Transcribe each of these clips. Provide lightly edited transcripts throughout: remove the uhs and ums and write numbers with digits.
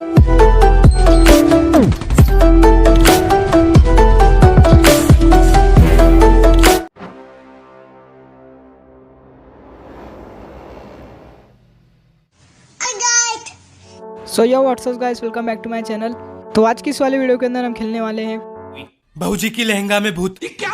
So yo what's up guys, welcome back to my channel. तो आज की इस वाले वीडियो के अंदर हम खेलने वाले हैं बहूजी की लहंगा में भूत। ये क्या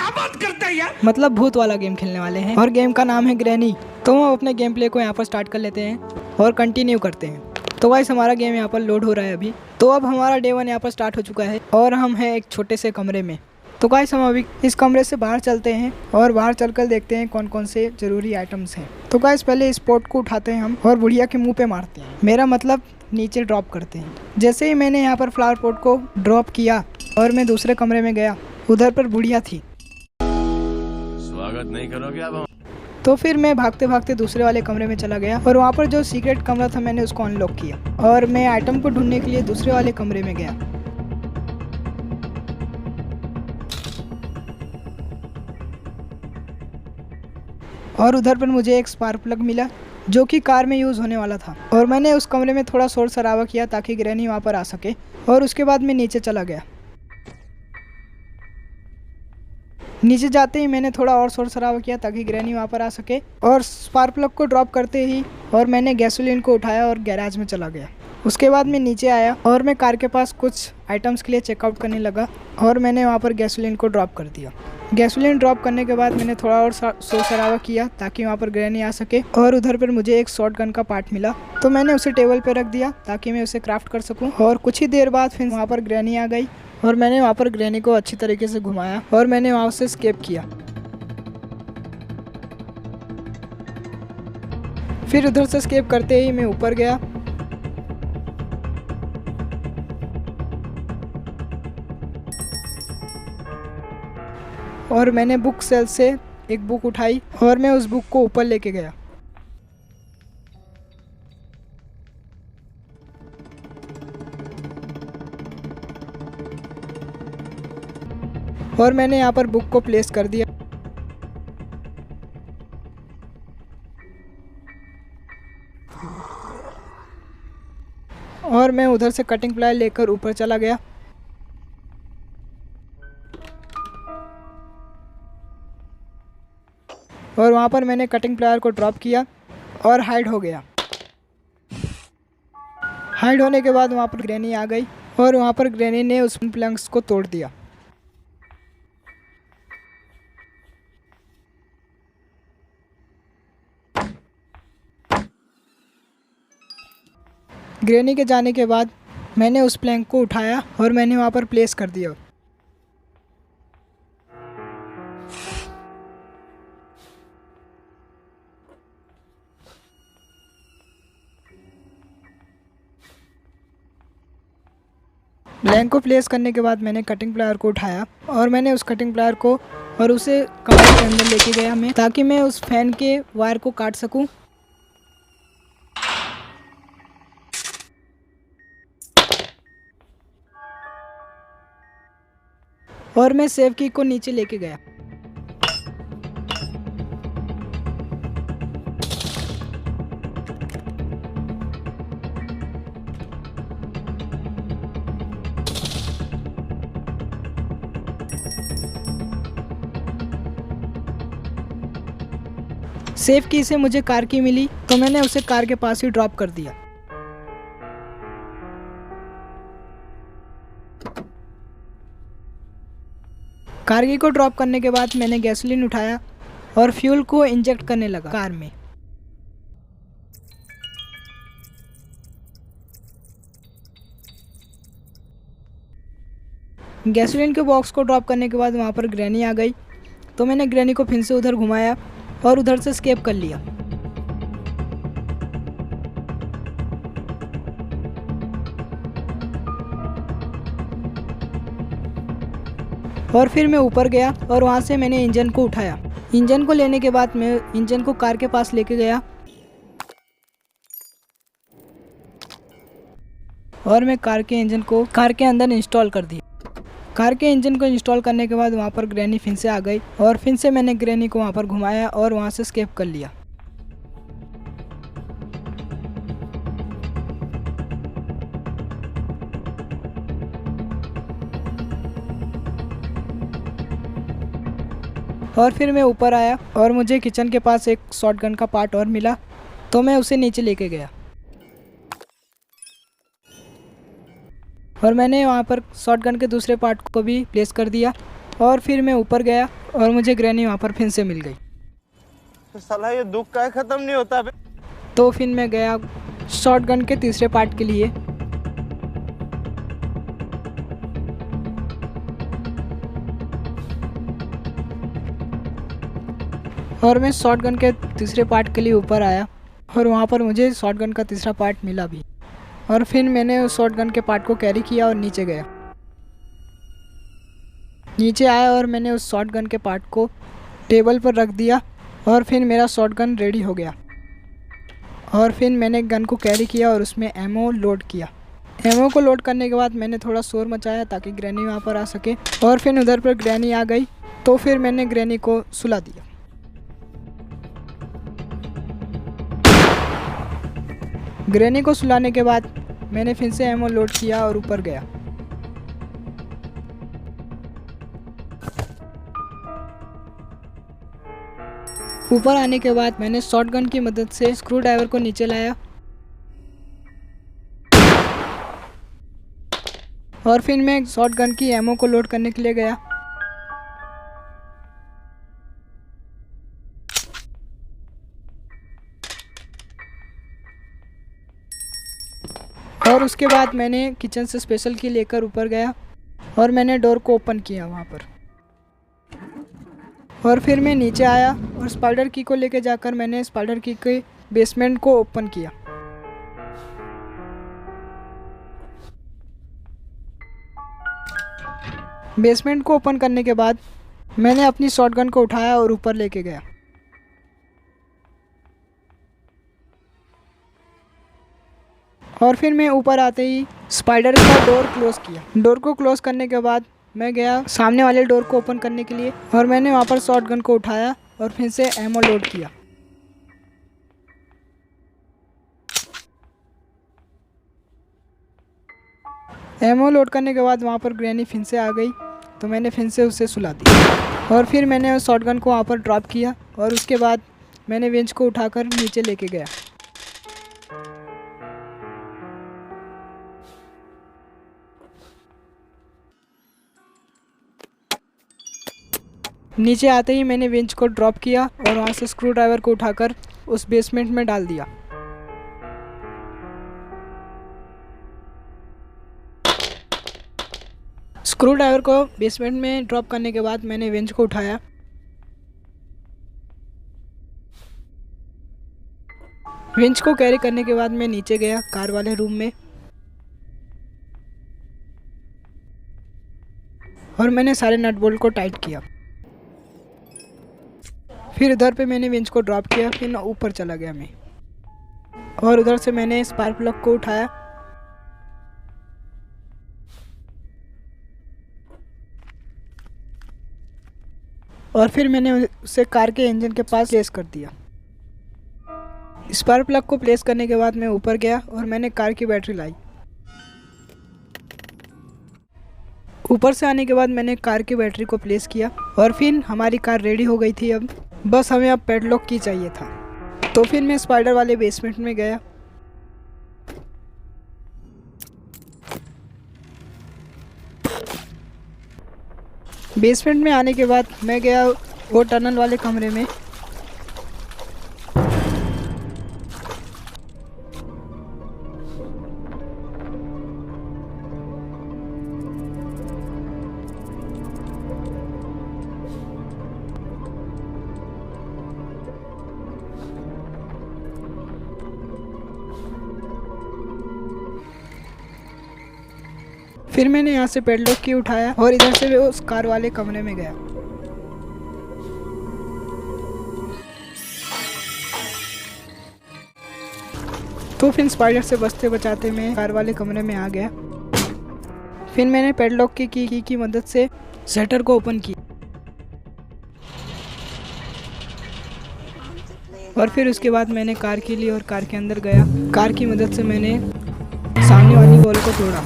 बात करता है यार। मतलब भूत वाला गेम खेलने वाले हैं और गेम का नाम है ग्रैनी। तो हम अपने गेम प्ले को यहाँ पर स्टार्ट कर लेते हैं और कंटिन्यू करते हैं। तो गाइस हमारा गेम यहाँ पर लोड हो रहा है अभी। तो अब हमारा डे 1 यहाँ पर स्टार्ट हो चुका है और हम हैं एक छोटे से कमरे में। तो गाइस हम अभी इस कमरे से बाहर चलते हैं और बाहर चलकर देखते हैं कौन कौन से जरूरी आइटम्स हैं। तो गाइस पहले इस पॉट को उठाते हैं हम और बुढ़िया के मुंह पे मारते हैं, मेरा मतलब नीचे ड्रॉप करते हैं। जैसे ही मैंने यहाँ पर फ्लावर पॉट को ड्रॉप किया और मैं दूसरे कमरे में गया, उधर पर बुढ़िया थी। स्वागत नहीं करोगे अब? तो फिर मैं भागते भागते दूसरे वाले कमरे में चला गया और वहाँ पर जो सीक्रेट कमरा था मैंने उसको अनलॉक किया और मैं आइटम को ढूंढने के लिए दूसरे वाले कमरे में गया। और उधर पर मुझे एक स्पार्क प्लग मिला जो कि कार में यूज़ होने वाला था और मैंने उस कमरे में थोड़ा शोर शराबा किया ताकि ग्रैनी वहाँ पर आ सके और उसके बाद मैं नीचे चला गया। नीचे जाते ही मैंने थोड़ा और शोर शराबा किया ताकि ग्रैनी वहाँ पर आ सके और स्पार्क प्लग को ड्रॉप करते ही और मैंने गैसोलीन को उठाया और गैराज में चला गया। उसके बाद मैं नीचे आया और मैं कार के पास कुछ आइटम्स के लिए चेकआउट करने लगा और मैंने वहाँ पर गैसोलीन को ड्रॉप कर दिया। गैसोलीन ड्रॉप करने के बाद मैंने थोड़ा और शोर शराबा किया ताकि वहाँ पर ग्रैनी आ सके और उधर पर मुझे एक शॉर्ट गन का पार्ट मिला तो मैंने उसे टेबल पर रख दिया ताकि मैं उसे क्राफ्ट कर सकूँ। और कुछ ही देर बाद फिर वहाँ पर ग्रैनी आ गई और मैंने वहाँ पर ग्रैनी को अच्छी तरीके से घुमाया और मैंने वहाँ से स्केप किया। फिर उधर से स्केप करते ही मैं ऊपर गया और मैंने बुक सेल से एक बुक उठाई और मैं उस बुक को ऊपर लेके गया। और मैंने यहाँ पर बुक को प्लेस कर दिया और मैं उधर से कटिंग प्लाई लेकर ऊपर चला गया। और वहाँ पर मैंने कटिंग प्लायर को ड्रॉप किया और हाइड हो गया। हाइड होने के बाद वहाँ पर ग्रैनी आ गई और वहाँ पर ग्रैनी ने उस प्लंक्स को तोड़ दिया। ग्रैनी के जाने के बाद मैंने उस प्लैंक को उठाया और मैंने वहाँ पर प्लेस कर दिया। प्लैंक को प्लेस करने के बाद मैंने कटिंग प्लायर को उठाया और मैंने उस कटिंग प्लायर को और उसे कमरे के अंदर लेके गया मैं ताकि मैं उस फैन के वायर को काट सकूं। और मैं सेव की को नीचे लेके गया। सेफ की से मुझे कार की मिली तो मैंने उसे कार के पास ही ड्रॉप कर दिया। कार की को ड्रॉप करने के बाद मैंने गैसोलीन उठाया और फ्यूल को इंजेक्ट करने लगा कार में। गैसोलीन के बॉक्स को ड्रॉप करने के बाद वहाँ पर ग्रैनी आ गई तो मैंने ग्रैनी को फिर से उधर घुमाया और उधर से स्केप कर लिया। और फिर मैं ऊपर गया और वहाँ से मैंने इंजन को उठाया। इंजन को लेने के बाद मैं इंजन को कार के पास लेके गया और मैं कार के इंजन को कार के अंदर इंस्टॉल कर दिया। कार के इंजन को इंस्टॉल करने के बाद वहाँ पर ग्रैनी फिर से आ गई और फिर से मैंने ग्रैनी को वहाँ पर घुमाया और वहाँ से स्केप कर लिया। और फिर मैं ऊपर आया और मुझे किचन के पास एक शॉटगन का पार्ट और मिला, तो मैं उसे नीचे लेके गया और मैंने वहाँ पर शॉटगन के दूसरे पार्ट को भी प्लेस कर दिया। और फिर मैं ऊपर गया और मुझे ग्रैनी वहाँ पर फिर से मिल गई। तो साला ये दुख का खत्म नहीं होता बे। तो फिर मैं गया शॉटगन के तीसरे पार्ट के लिए। और मैं शॉटगन के तीसरे पार्ट के लिए ऊपर आया और वहाँ पर मुझे शॉटगन का तीसरा पार्ट मिला भी। और फिर मैंने उस शॉटगन के पार्ट को कैरी किया और नीचे गया। नीचे आया और मैंने उस शॉटगन के पार्ट को टेबल पर रख दिया और फिर मेरा शॉटगन रेडी हो गया। और फिर मैंने गन को कैरी किया और उसमें एमओ लोड किया। एमओ को लोड करने के बाद मैंने थोड़ा शोर मचाया ताकि ग्रैनी वहाँ पर आ सके। और फिर उधर पर ग्रैनी आ गई, तो फिर मैंने ग्रैनी को सुला दिया। ग्रैनी को सुलाने के बाद मैंने फिर से एमओ लोड किया और ऊपर गया। ऊपर आने के बाद मैंने शॉटगन की मदद से स्क्रू ड्राइवर को नीचे लाया और फिर मैं शॉटगन की एमओ को लोड करने के लिए गया। और उसके बाद मैंने किचन से स्पेशल की लेकर ऊपर गया और मैंने डोर को ओपन किया वहाँ पर। और फिर मैं नीचे आया और स्पाइडर की को लेके जाकर मैंने स्पाइडर की के बेसमेंट को ओपन किया। बेसमेंट को ओपन करने के बाद मैंने अपनी शॉटगन को उठाया और ऊपर लेके गया। और फिर मैं ऊपर आते ही स्पाइडर का डोर क्लोज किया। डोर को क्लोज करने के बाद मैं गया सामने वाले डोर को ओपन करने के लिए और मैंने वहाँ पर शॉटगन को उठाया और फिर से एमओ लोड किया। एमओ लोड करने के बाद वहाँ पर ग्रैनी फिर से आ गई, तो मैंने फिर से उसे सुला दी। और फिर मैंने उस शॉटगन को वहाँ पर ड्रॉप किया और उसके बाद मैंने बेंच को उठाकर नीचे लेके गया। नीचे आते ही मैंने बेंच को ड्रॉप किया और वहाँ से स्क्रू ड्राइवर को उठाकर उस बेसमेंट में डाल दिया। स्क्रू ड्राइवर को बेसमेंट में ड्रॉप करने के बाद मैंने बेंच को उठाया। बेंच को कैरी करने के बाद मैं नीचे गया कार वाले रूम में और मैंने सारे नट बोल्ट को टाइट किया। फिर उधर पे मैंने बेंच को ड्रॉप किया, फिर ऊपर चला गया मैं और उधर से मैंने स्पार्क प्लग को उठाया और फिर मैंने उसे कार के इंजन के पास प्लेस कर दिया। स्पार्क प्लग को प्लेस करने के बाद मैं ऊपर गया और मैंने कार की बैटरी लाई। ऊपर से आने के बाद मैंने कार की बैटरी को प्लेस किया और फिर हमारी कार रेडी हो गई थी। अब बस हमें अब पैडलॉक की चाहिए था, तो फिर मैं स्पाइडर वाले बेसमेंट में गया। बेसमेंट में आने के बाद मैं गया वो टनल वाले कमरे में। फिर मैंने यहाँ से पैडलॉक की उठाया और इधर से उस कार वाले कमरे में गया। तो फिर स्पाइडर से बचते बचाते मैं कार वाले कमरे में आ गया। फिर मैंने पैडलॉक की की की मदद से शटर को ओपन किया और फिर उसके बाद मैंने कार की ली और कार के अंदर गया। कार की मदद से मैंने सामने वाली वॉल को तोड़ा।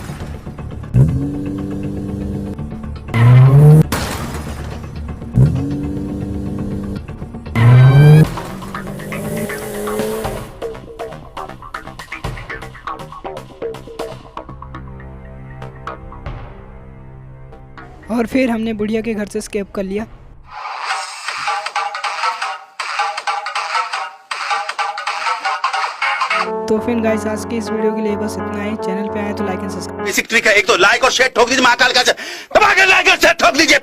और फिर हमने बुढ़िया के घर से एस्केप कर लिया। तो फिर गाइस आज की इस वीडियो के लिए बस इतना ही। चैनल पे आए तो like and subscribe. Basic trick है, एक तो लाइक और शेयर ठोक दीजिए महाकाल का, दबा के लाइक और शेयर ठोक दीजिए।